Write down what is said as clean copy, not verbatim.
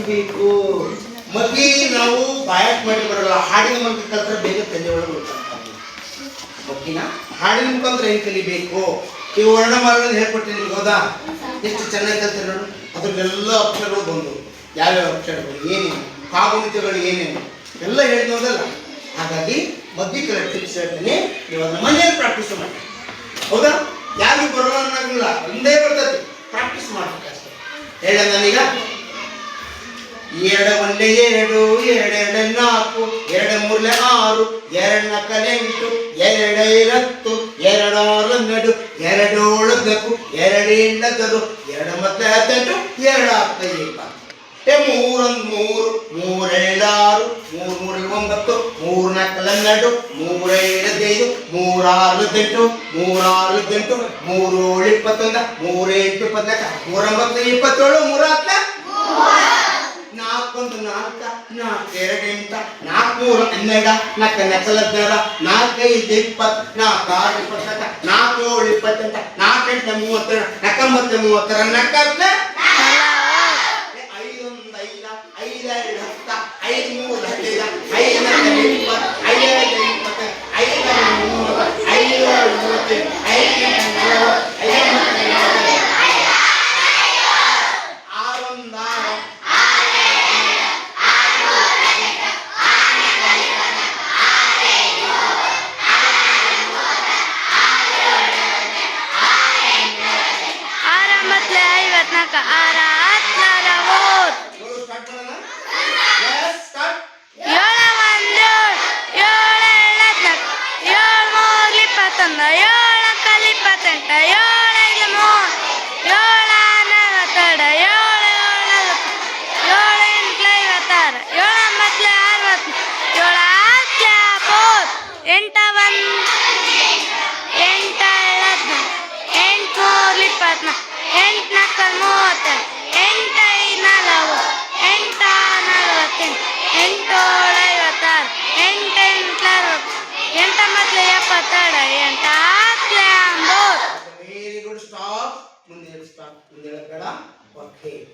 ಕಲಿಬೇಕು. ಮಗ್ಗಿ ನಾವು ಬಾಯಾಟ್ ಮಾಡಿ ಬರಲ್ಲ, ಹಾಡಿನ ಮೂಲಕ ಕಲ್ತ್ರೆ ಬೇಗ ತಲೆ ಒಳಗೆ ಉಳ್ಕೊಂತಾರೆ. ಮಗ್ಗಿನ ಹಾಡಿನ ಮುಖಾಂತರ ಹೆಂಗೆ ಕಲಿಬೇಕು? ಈ ವರ್ಣಮಾಲೆಗಳನ್ನು ಹೇಳ್ಕೊಡ್ತೀನಿ ನಿಮ್ಗೆ, ಹೌದಾ? ಎಷ್ಟು ಚೆನ್ನಾಗಿ ಕಲ್ತಾರೆ ನೋಡು. ಅದ್ರಲ್ಲೆಲ್ಲ ಅಕ್ಷರಗಳು ಬಂದು ಯಾವ್ಯಾವ ಅಕ್ಷರಗಳು ಏನೇನು, ಕಾಗುಣಿತಗಳು ಏನೇನು ಎಲ್ಲ ಹೇಳಿದೋದಲ್ಲ. ಹಾಗಾಗಿ ಮಗ್ಗಿ ಕಲೆ ಟಿಪ್ಸ್ ಹೇಳ್ತೀನಿ, ನೀವು ಅದನ್ನ ಮನೆಯಲ್ಲಿ ಪ್ರಾಕ್ಟೀಸ್ ಮಾಡಿ, ಹೌದಾ? ಯಾರಿಗೂ ಬರೋಲ್ಲ ಅನ್ನೋಂಗಿಲ್ಲ, ಒಂದೇ ಬರ್ತದೆ, ಪ್ರಾಕ್ಟೀಸ್ ಮಾಡ್ಬೇಕಷ್ಟೇ. ಹೇಳ ನಾನೀಗ 2 1 2 2 2 4 2 3 6 2 4 8 2 5 10 2 6 12 2 7 4 2 8 10 2 ಮತ್ತೆ 18 2 ಆಗ್ತಾ 20. 3 1 3 3 2 6 3 3 9 3 4 12 3 5 3 6 18 3 6 18 3 21 3 8 14 3 9 27 3 4 4 1 4 4 2 8 4 3 12 4 4 12 4 5 20 4 6 24 4 7 28 4 8 32 4 9 32 4 Very good. Stop. Stop. Okay.